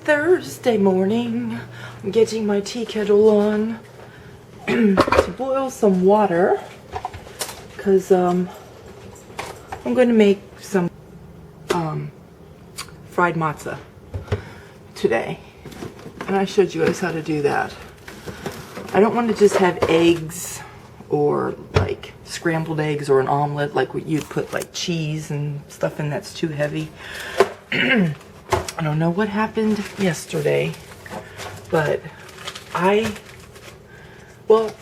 Thursday morning. I'm getting my tea kettle on to boil some water because I'm going to make some fried matzah today. And I showed you guys how to do that. I don't want to just have eggs or like scrambled eggs or an omelet like what you'd put like cheese and stuff in. That's too heavy. I don't know what happened yesterday, but well,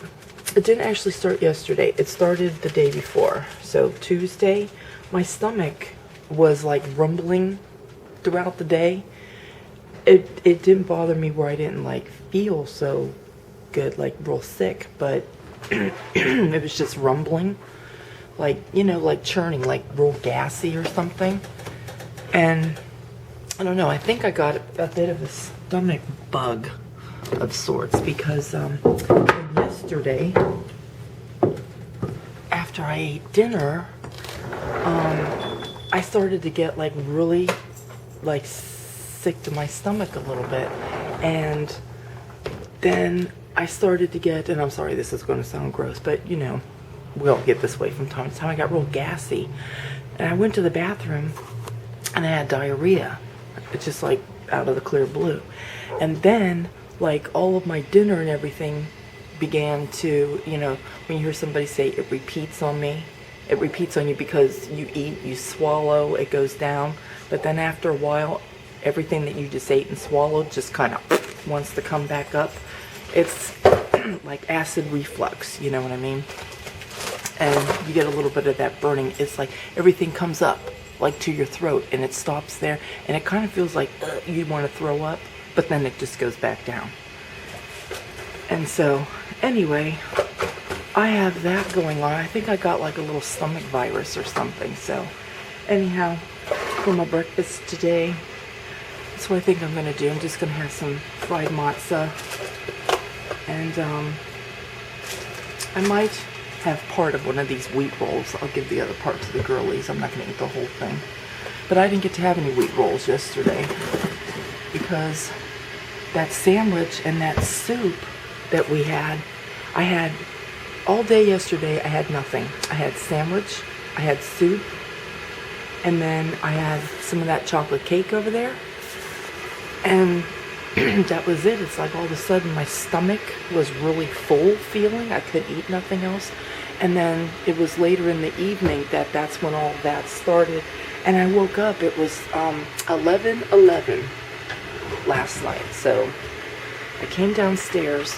it didn't actually start yesterday. It started the day before. So Tuesday, my stomach was like rumbling throughout the day. It didn't bother me where I didn't like feel so good, like real sick, but it was just rumbling, like, you know, like churning, like real gassy or something. And I don't know, I think I got a bit of a stomach bug of sorts because yesterday, after I ate dinner, I started to get like really like sick to my stomach a little bit. And then I started to get, and I'm sorry this is going to sound gross, but you know, we all get this way from time to time. I got real gassy. And I went to the bathroom and I had diarrhea. It's just like out of the clear blue. And then like all of my dinner and everything began to, you know, when you hear somebody say it repeats on me, it repeats on you because you eat, you swallow, it goes down. But then after a while, everything that you just ate and swallowed just kind of wants to come back up. It's like acid reflux, you know what I mean? And you get a little bit of that burning. It's like everything comes up like to your throat and it stops there, and it kind of feels like you want to throw up, but then it just goes back down. And so anyway, I have that going on. I think I got like a little stomach virus or something. So anyhow, for my breakfast today, that's what I think I'm going to do. I'm just going to have some fried matzah, and I might have part of one of these wheat rolls. I'll give the other part to the girlies. I'm not going to eat the whole thing. But I didn't get to have any wheat rolls yesterday because that sandwich and that soup that we had, I had all day yesterday. I had nothing. I had sandwich, I had soup, and then I had some of that chocolate cake over there. And that was it. It's like all of a sudden my stomach was really full feeling. I could eat nothing else. And then it was later in the evening that's when all that started. And I woke up, it was 11:11 last night. So I came downstairs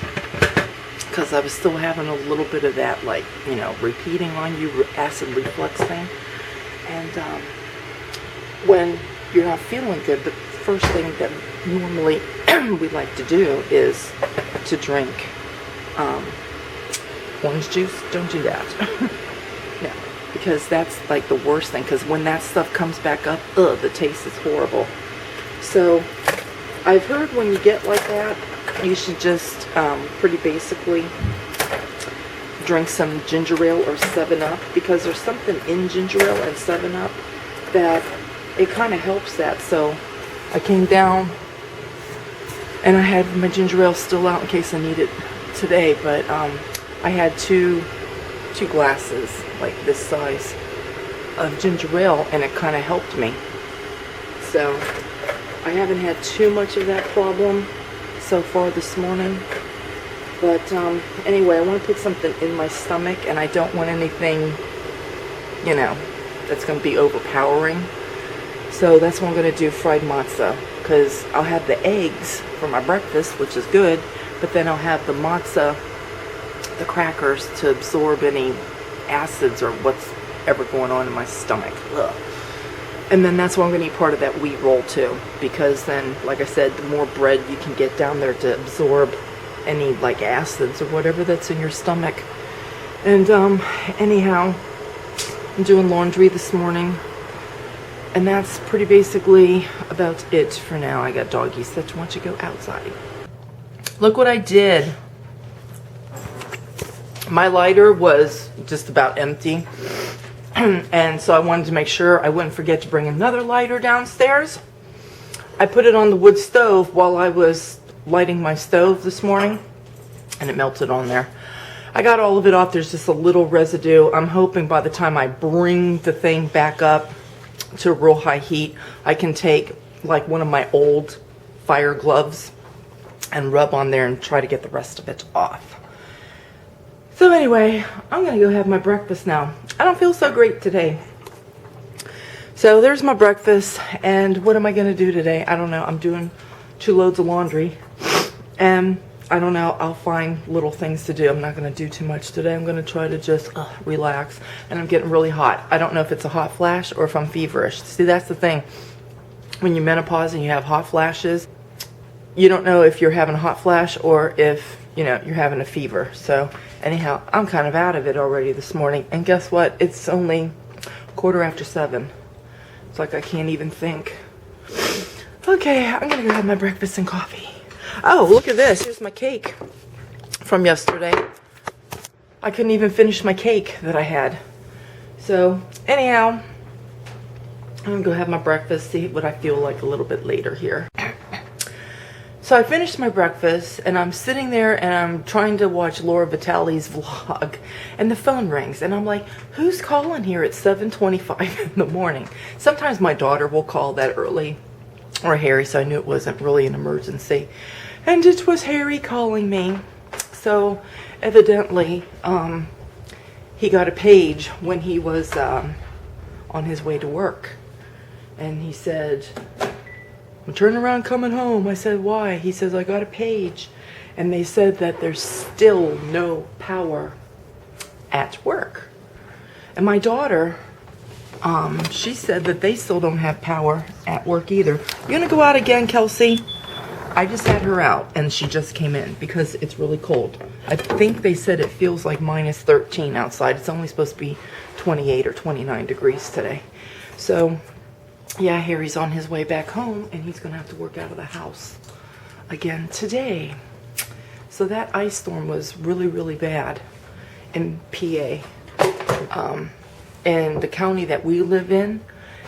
because I was still having a little bit of that, like, you know, repeating on you acid reflux thing. And when you're not feeling good, the first thing that normally we like to do is to drink orange juice. Don't do that. No, because that's like the worst thing, because when that stuff comes back up, the taste is horrible. So I've heard when you get like that, you should just pretty basically drink some ginger ale or 7-Up, because there's something in ginger ale and 7-Up that it kind of helps that. So I came down and I had my ginger ale still out in case I need it today, but I had two glasses like this size of ginger ale, and it kind of helped me. So I haven't had too much of that problem so far this morning. But anyway, I want to put something in my stomach, and I don't want anything, you know, that's going to be overpowering. So that's what I'm going to do, fried matzah, because I'll have the eggs for my breakfast, which is good, but then I'll have the matzah, the crackers, to absorb any acids or what's ever going on in my stomach. Ugh. And then that's why I'm going to eat part of that wheat roll too, because then, like I said, the more bread you can get down there to absorb any like acids or whatever that's in your stomach. And anyhow, I'm doing laundry this morning, and that's pretty basically about it for now. I got doggies that want to go outside. Look what I did. My lighter was just about empty, and so I wanted to make sure I wouldn't forget to bring another lighter downstairs. I put it on the wood stove while I was lighting my stove this morning, and it melted on there. I got all of it off. There's just a little residue. I'm hoping by the time I bring the thing back up to real high heat, I can take like one of my old fire gloves and rub on there and try to get the rest of it off. So anyway, I'm gonna go have my breakfast now. I don't feel so great today. So there's my breakfast, and what am I gonna do today? I don't know. I'm doing 2 loads of laundry, and I don't know. I'll find little things to do. I'm not gonna do too much today. I'm gonna try to just relax, and I'm getting really hot. I don't know if it's a hot flash or if I'm feverish. See, that's the thing. When you menopause and you have hot flashes, you don't know if you're having a hot flash or if, you know, you're having a fever. So anyhow, I'm kind of out of it already this morning. And guess what? It's only 7:15. It's like I can't even think. Okay, I'm gonna go have my breakfast and coffee. Oh, look at this. Here's my cake from yesterday. I couldn't even finish my cake that I had. So anyhow, I'm gonna go have my breakfast, see what I feel like a little bit later here. So I finished my breakfast, and I'm sitting there and I'm trying to watch Laura Vitale's vlog, and the phone rings, and I'm like, who's calling here at 7:25 in the morning? Sometimes my daughter will call that early, or Harry, so I knew it wasn't really an emergency. And it was Harry calling me. So evidently, he got a page when he was on his way to work. And he said, I'm turning around coming home. I said, why? He says, I got a page. And they said that there's still no power at work. And my daughter, she said that they still don't have power at work either. You gonna go out again, Kelsey? I just had her out, and she just came in because it's really cold. I think they said it feels like -13 outside. It's only supposed to be 28 or 29 degrees today. So yeah, Harry's on his way back home, and he's gonna have to work out of the house again today. So that ice storm was really, really bad in PA. In the county that we live in,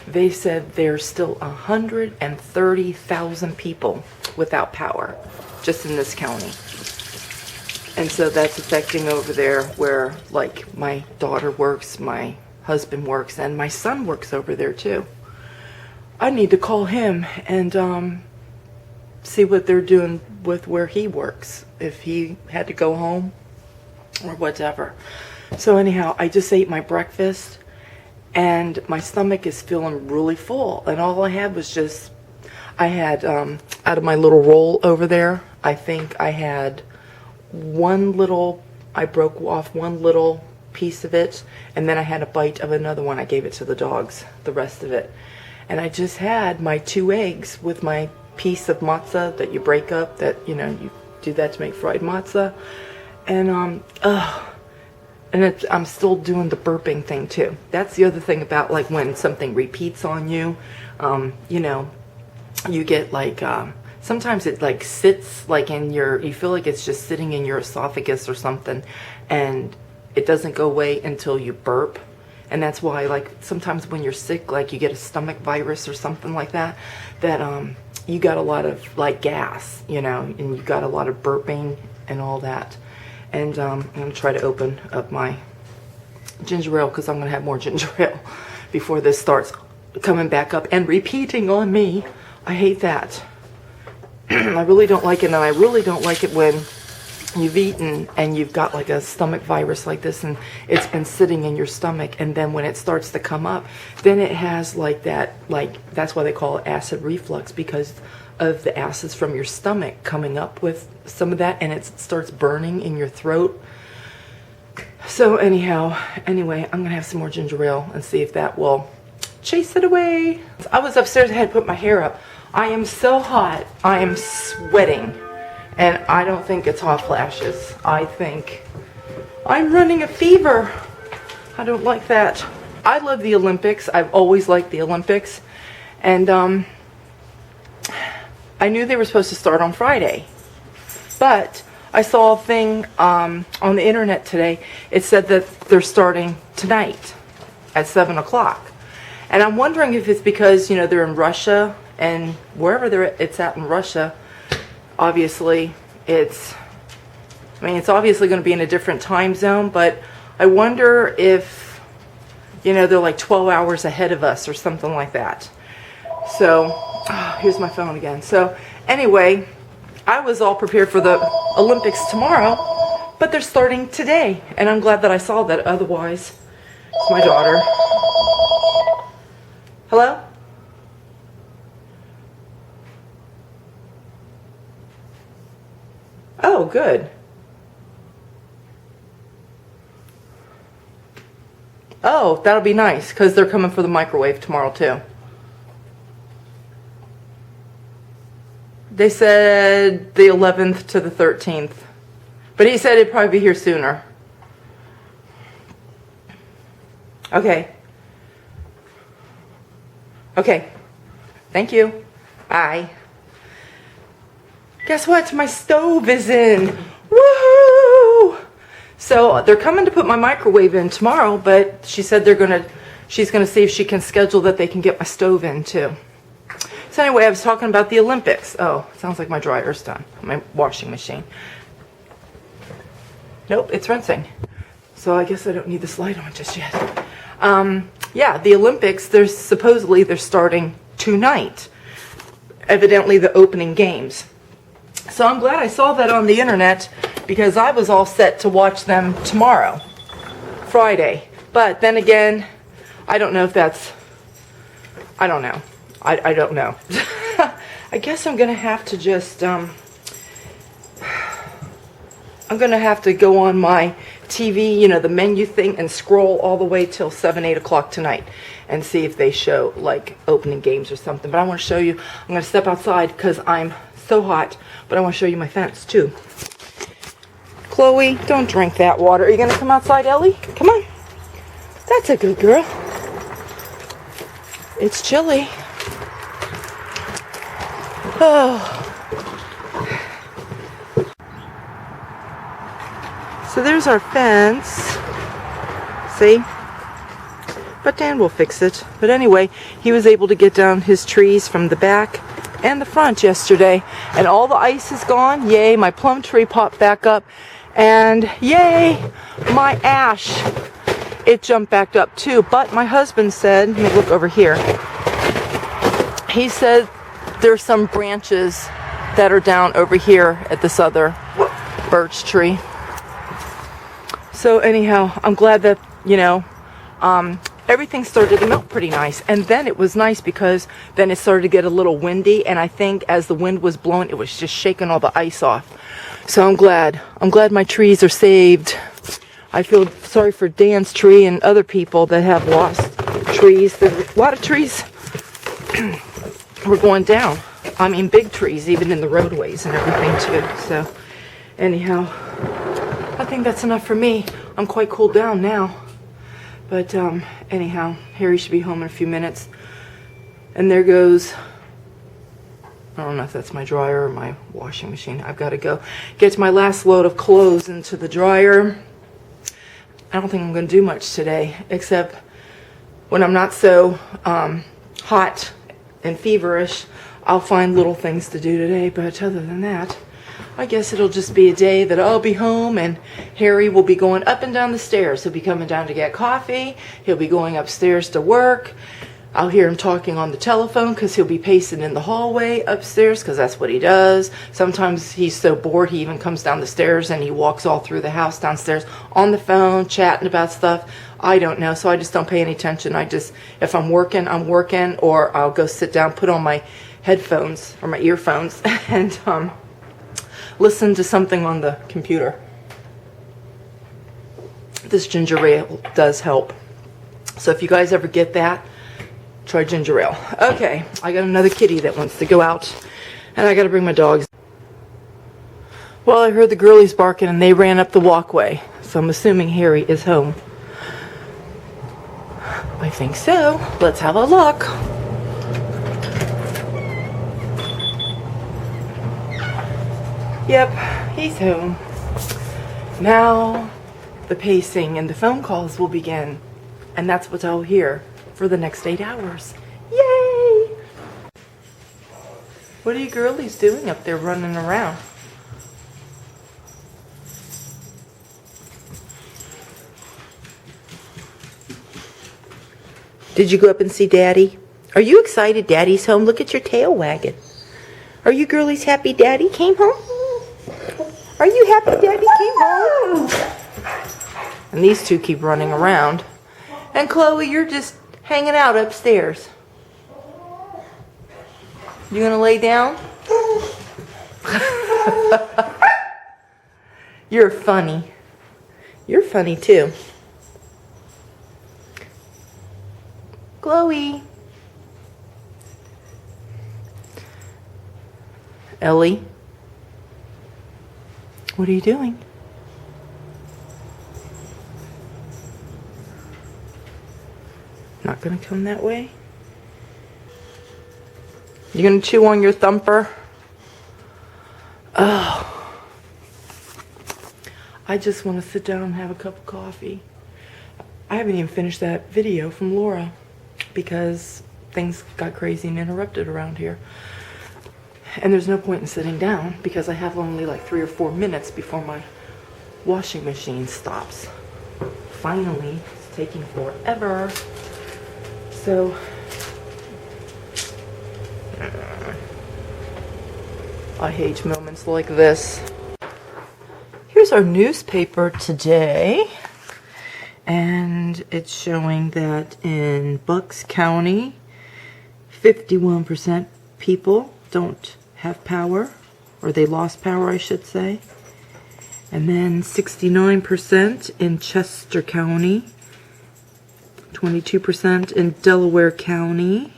they said there's still 130,000 people without power just in this county. And so that's affecting over there where, like, my daughter works, my husband works, and my son works over there too. I need to call him and see what they're doing with where he works, if he had to go home or whatever. So anyhow, I just ate my breakfast, and my stomach is feeling really full, and all I had was just, I had out of my little roll over there, I think I had I broke off one little piece of it, and then I had a bite of another one. I gave it to the dogs, the rest of it. And I just had my 2 eggs with my piece of matzah that you break up, that, you know, you do that to make fried matzah. And I'm still doing the burping thing too. That's the other thing about, like, when something repeats on you, you know, you get like, sometimes it like sits like in you feel like it's just sitting in your esophagus or something, and it doesn't go away until you burp. And that's why, like, sometimes when you're sick, like you get a stomach virus or something like that, that you got a lot of like gas, you know, and you got a lot of burping and all that. And I'm going to try to open up my ginger ale, because I'm going to have more ginger ale before this starts coming back up and repeating on me. I hate that. I really don't like it, and I really don't like it when you've eaten and you've got like a stomach virus like this, and it's been sitting in your stomach, and then when it starts to come up, then it has like that, like, that's why they call it acid reflux, because of the acids from your stomach coming up with some of that, and it starts burning in your throat. So anyhow, anyway, I'm gonna have some more ginger ale and see if that will chase it away. I was upstairs, I had to put my hair up. I am so hot, I am sweating, and I don't think it's hot flashes. I think I'm running a fever. I don't like that. I love the Olympics. I've always liked the Olympics, and I knew they were supposed to start on Friday, but I saw a thing on the internet today. It said that they're starting tonight at 7 o'clock. And I'm wondering if it's because, you know, they're in Russia And wherever it's at in Russia, obviously it's obviously going to be in a different time zone, but I wonder if, they're like 12 hours ahead of us or something like that. So, here's my phone again. So, anyway, I was all prepared for the Olympics tomorrow, but they're starting today, and I'm glad that I saw that. Otherwise, it's my daughter. Hello? Oh, good. Oh, that'll be nice, because they're coming for the microwave tomorrow, too. They said the 11th to the 13th. But he said it'd probably be here sooner. Okay. Okay. Thank you. Bye. Guess what? My stove is in. Woohoo! So they're coming to put my microwave in tomorrow, but she said she's gonna see if she can schedule that they can get my stove in too. So anyway, I was talking about the Olympics. Oh, it sounds like my dryer's done. My washing machine. Nope, it's rinsing. So I guess I don't need this light on just yet. Yeah, the Olympics, they're starting tonight. Evidently the opening games. So I'm glad I saw that on the internet, because I was all set to watch them tomorrow, Friday. But then again, I don't know if that's, I don't know. I don't know. I guess I'm going to have to just, I'm going to have to go on my TV, the menu thing, and scroll all the way till 7, 8 o'clock tonight and see if they show, like, opening games or something. But I want to show you, I'm going to step outside because I'm so hot, but I want to show you my fence, too. Chloe, don't drink that water. Are you going to come outside, Ellie? Come on. That's a good girl. It's chilly. Oh. So there's our fence. See? But Dan will fix it. But anyway, he was able to get down his trees from the back and the front yesterday. And all the ice is gone. Yay, my plum tree popped back up. And yay, my ash. It jumped back up too. But my husband said, let me look over here. He said there's some branches that are down over here at this other birch tree. So anyhow, I'm glad that, everything started to melt pretty nice. And then it was nice because then it started to get a little windy. And I think as the wind was blowing, it was just shaking all the ice off. So I'm glad. I'm glad my trees are saved. I feel sorry for Dan's tree and other people that have lost trees. There's a lot of trees were going down. I mean, big trees, even in the roadways and everything too. So anyhow, I think that's enough for me. I'm quite cooled down now. But anyhow, Harry should be home in a few minutes. And there goes, I don't know if that's my dryer or my washing machine. I've got to go get my last load of clothes into the dryer. I don't think I'm going to do much today, except when I'm not so hot and feverish, I'll find little things to do today. But other than that, I guess it'll just be a day that I'll be home and Harry will be going up and down the stairs. He'll be coming down to get coffee. He'll be going upstairs to work. I'll hear him talking on the telephone because he'll be pacing in the hallway upstairs because that's what he does. Sometimes he's so bored he even comes down the stairs and he walks all through the house downstairs on the phone, chatting about stuff. I don't know, so I just don't pay any attention. If I'm working, I'm working, or I'll go sit down, put on my headphones or my earphones and listen to something on the computer. This ginger ale does help. So if you guys ever get that, try ginger ale. Okay, I got another kitty that wants to go out, and I got to bring my dogs. Well, I heard the girlies barking, and they ran up the walkway, so I'm assuming Harry is home. I think so. Let's have a look. Yep, he's home. Now, the pacing and the phone calls will begin, and that's what I'll hear for the next 8 hours. Yay! What are you girlies doing up there running around? Did you go up and see Daddy? Are you excited Daddy's home? Look at your tail wagging. Are you girlies happy Daddy came home? Are you happy Daddy came home? And these two keep running around. And Chloe, you're just hanging out upstairs. You gonna lay down? You're funny. You're funny too. Chloe. Ellie. What are you doing? Not gonna come that way? You gonna chew on your thumper? Oh. I just want to sit down and have a cup of coffee. I haven't even finished that video from Laura because things got crazy and interrupted around here. And there's no point in sitting down because I have only like 3 or 4 minutes before my washing machine stops. Finally, it's taking forever. So, I hate moments like this. Here's our newspaper today. And it's showing that in Bucks County, 51% people don't have power, or they lost power, I should say. And then 69% in Chester County, 22% in Delaware County,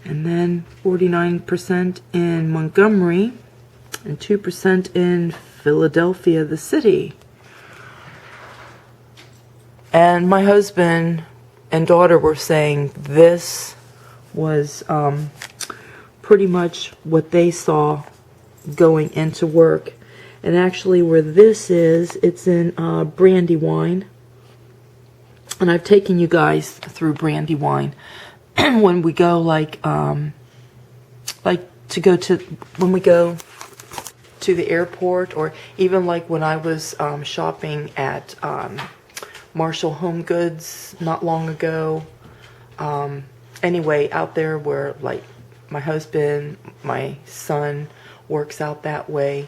and then 49% in Montgomery, and 2% in Philadelphia, the city. And my husband and daughter were saying this was pretty much what they saw going into work. And actually where this is, it's in Brandywine. And I've taken you guys through Brandywine when we go when we go to the airport, or even like when I was shopping at Marshall Home Goods not long ago. Anyway, out there where like my husband, my son works out that way.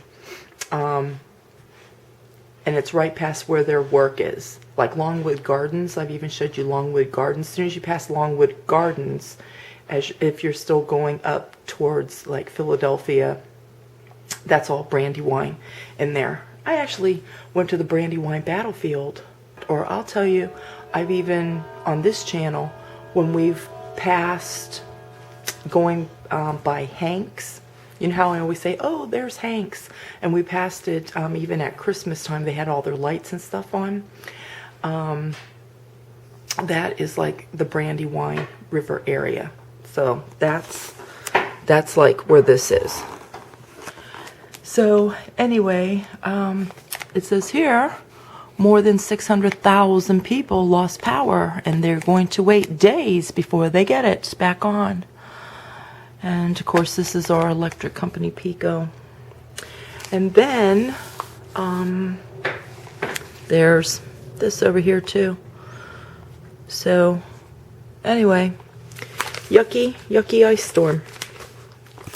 And it's right past where their work is. Like Longwood Gardens, I've even showed you Longwood Gardens. As soon as you pass Longwood Gardens, if you're still going up towards like Philadelphia, that's all Brandywine in there. I actually went to the Brandywine battlefield, or I'll tell you, I've even on this channel, when we've passed going by Hanks, you know how I always say, oh, there's Hanks, and we passed it even at Christmas time. They had all their lights and stuff on. That is like the Brandywine River area. So that's like where this is. So anyway, it says here, more than 600,000 people lost power, and they're going to wait days before they get it back on. And of course, this is our electric company, PECO. And then there's this over here too. So anyway, yucky ice storm.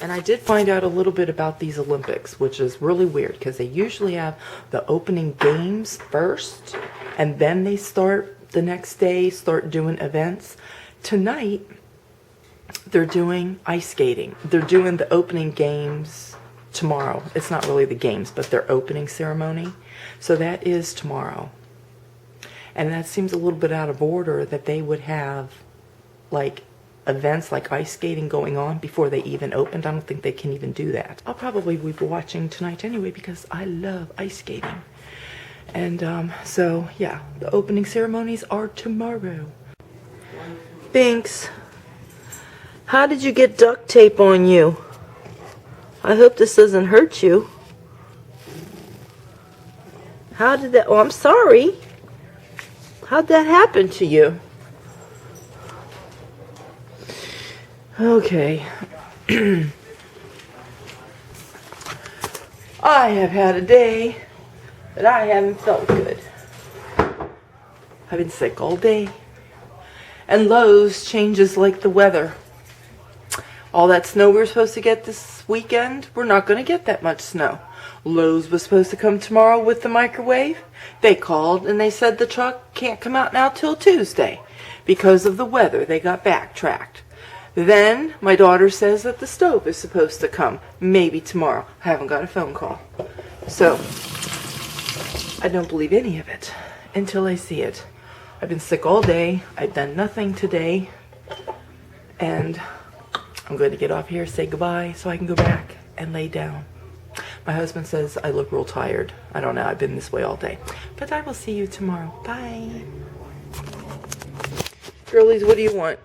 And I did find out a little bit about these Olympics, which is really weird because they usually have the opening games first, and then they start the next day, start doing events. Tonight, they're doing ice skating. They're doing the opening games tomorrow. It's not really the games, but their opening ceremony. So that is tomorrow. And that seems a little bit out of order that they would have like events like ice skating going on before they even opened. I don't think they can even do that. I'll probably be watching tonight anyway because I love ice skating. And so yeah, the opening ceremonies are tomorrow. Binks, how did you get duct tape on you? I hope this doesn't hurt you. How did that, oh, I'm sorry. How'd that happen to you? Okay. I have had a day that I haven't felt good. I've been sick all day. And Lowe's changes like the weather. All that snow we were supposed to get this weekend, we're not going to get that much snow. Lowe's was supposed to come tomorrow with the microwave. They called and they said the truck can't come out now till Tuesday. Because of the weather, they got backtracked. Then my daughter says that the stove is supposed to come maybe tomorrow. I haven't got a phone call. So I don't believe any of it until I see it. I've been sick all day. I've done nothing today. And I'm going to get off here, say goodbye, so I can go back and lay down. My husband says I look real tired. I don't know. I've been this way all day. But I will see you tomorrow. Bye. Girlies, what do you want?